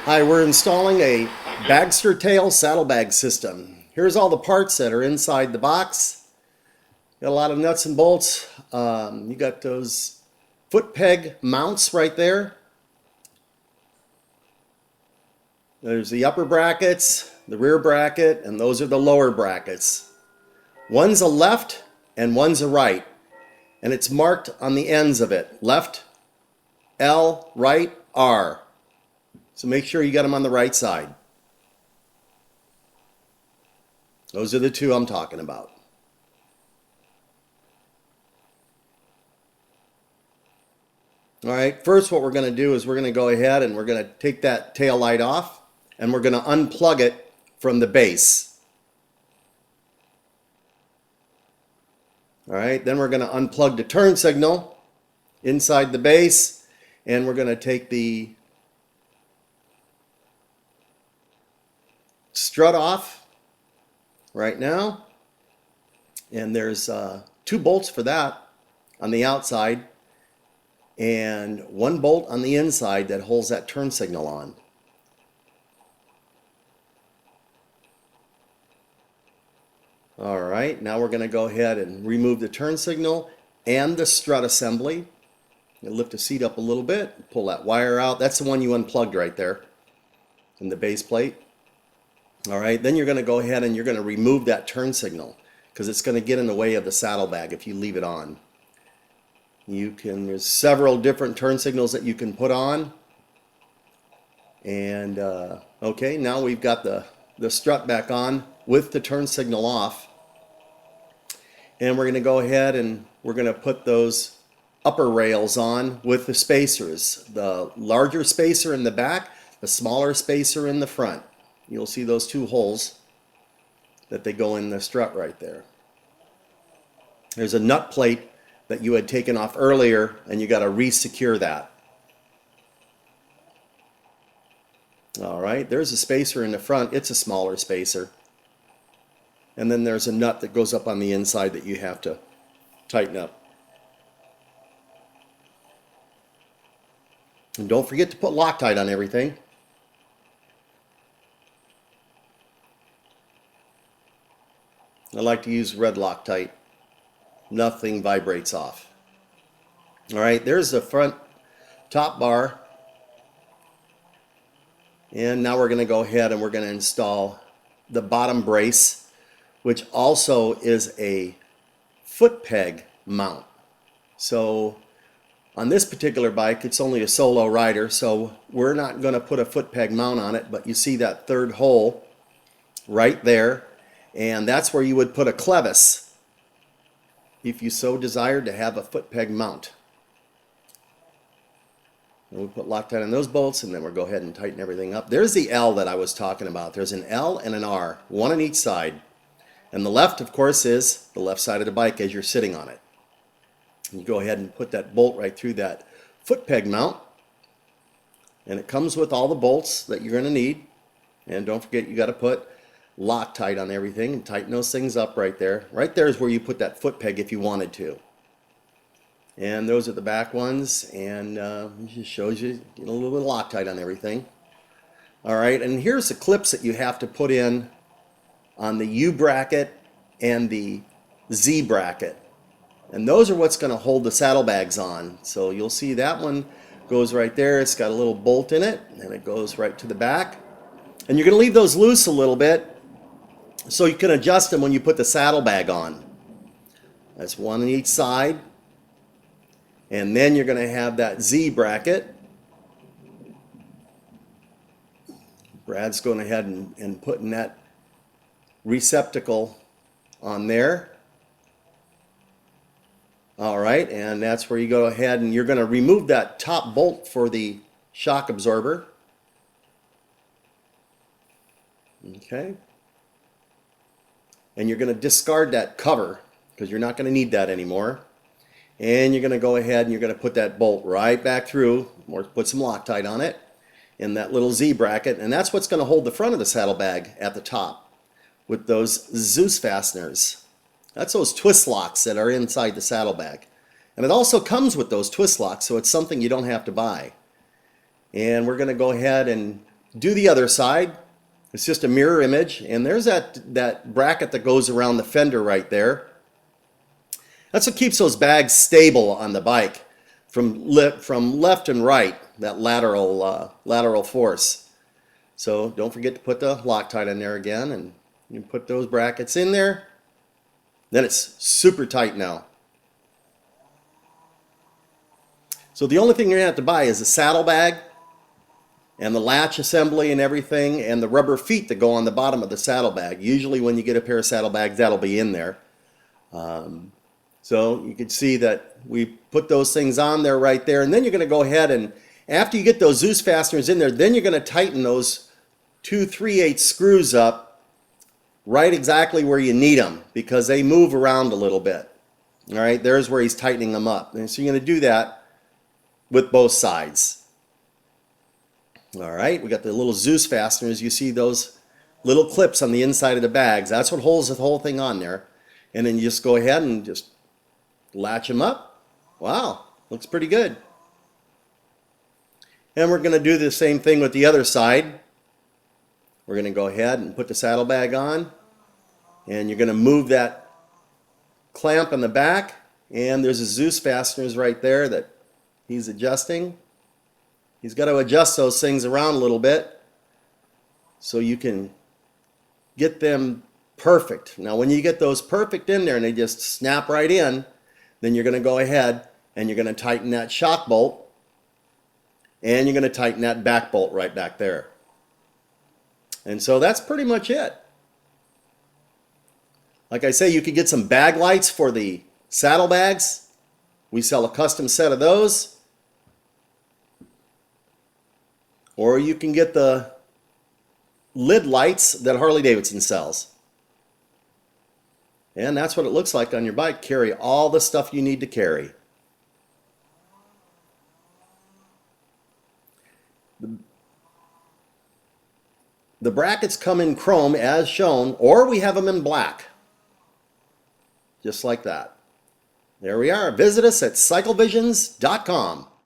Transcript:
Hi, we're installing a Bagster-Tail saddlebag system. Here's all the parts that are inside the box. Got a lot of nuts and bolts. You got those foot peg mounts right there. There's the upper brackets, the rear bracket, and those are the lower brackets. One's a left and one's a right, and it's marked on the ends of it. Left, L, right, R. So make sure you got them on the right side. Those are the two I'm talking about. All right, first what we're going to do is we're going to go ahead and we're going to take that tail light off and we're going to unplug it from the base. All right, then we're going to unplug the turn signal inside the base, and we're going to take the strut off right now, and there's 2 bolts for that on the outside and 1 bolt on the inside that holds that turn signal on. All right, now we're going to go ahead and remove the turn signal and the strut assembly. You lift the seat up a little bit, pull that wire out. That's the one you unplugged right there in the base plate. All right, then you're going to go ahead and you're going to remove that turn signal because it's going to get in the way of the saddlebag if you leave it on. There's several different turn signals that you can put on. And okay, now we've got the strut back on with the turn signal off. And we're going to go ahead and we're going to put those upper rails on with the spacers. The larger spacer in the back, the smaller spacer in the front. You'll see those 2 holes that they go in the strut right there. There's a nut plate that you had taken off earlier, and you got to re-secure that. All right, there's a spacer in the front. It's a smaller spacer. And then there's a nut that goes up on the inside that you have to tighten up. And don't forget to put Loctite on everything. I like to use red Loctite. Nothing vibrates off. All right, there's the front top bar. And now we're going to go ahead and we're going to install the bottom brace, which also is a foot peg mount. So on this particular bike, it's only a solo rider, so we're not going to put a foot peg mount on it, but you see that 3rd hole right there, and that's where you would put a clevis if you so desired to have a foot peg mount. And we'll put Loctite on those bolts, and then we'll go ahead and tighten everything up. There's the L that I was talking about. There's an L and an R, one on each side. And the left, of course, is the left side of the bike as you're sitting on it. And you go ahead and put that bolt right through that foot peg mount. And it comes with all the bolts that you're going to need. And don't forget, you got to put Loctite on everything and tighten those things up right there. Right there is where you put that foot peg if you wanted to. And those are the back ones, and it just shows you a little bit of Loctite on everything. All right, and here's the clips that you have to put in on the U bracket and the Z bracket. And those are what's going to hold the saddlebags on. So you'll see that one goes right there. It's got a little bolt in it, and it goes right to the back. And you're going to leave those loose a little bit so you can adjust them when you put the saddlebag on. That's one on each side. And then you're going to have that Z bracket. Brad's going ahead and putting that receptacle on there. All right, and that's where you go ahead and you're going to remove that top bolt for the shock absorber. Okay. And you're going to discard that cover because you're not going to need that anymore. And you're going to go ahead and you're going to put that bolt right back through, or put some Loctite on it in that little Z bracket, and that's what's going to hold the front of the saddlebag at the top with those Zeus fasteners. That's those twist locks that are inside the saddlebag. And it also comes with those twist locks, so it's something you don't have to buy. And we're going to go ahead and do the other side. It's just a mirror image, and there's that bracket that goes around the fender right there. That's what keeps those bags stable on the bike from left and right, that lateral force. So don't forget to put the Loctite in there again, and you put those brackets in there. Then it's super tight now. So the only thing you're going to have to buy is a saddlebag and the latch assembly and everything, and the rubber feet that go on the bottom of the saddlebag. Usually when you get a pair of saddlebags, that'll be in there. So you can see that we put those things on there right there, and then you're going to go ahead and after you get those Zeus fasteners in there, then you're going to tighten those 2 3/8 screws up right exactly where you need them, because they move around a little bit. All right, there's where he's tightening them up. And so you're going to do that with both sides. All right, we got the little Zeus fasteners. You see those little clips on the inside of the bags. That's what holds the whole thing on there. And then you just go ahead and just latch them up. Wow, looks pretty good. And we're going to do the same thing with the other side. We're going to go ahead and put the saddlebag on. And you're going to move that clamp in the back. And there's a Zeus fasteners right there that he's adjusting. He's got to adjust those things around a little bit so you can get them perfect. Now when you get those perfect in there and they just snap right in, then you're going to go ahead and you're going to tighten that shock bolt, and you're going to tighten that back bolt right back there. And so that's pretty much it. Like I say, you could get some bag lights for the saddlebags. We sell a custom set of those. Or you can get the lid lights that Harley-Davidson sells. And that's what it looks like on your bike. Carry all the stuff you need to carry. The brackets come in chrome as shown, or we have them in black. Just like that. There we are. Visit us at cyclevisions.com.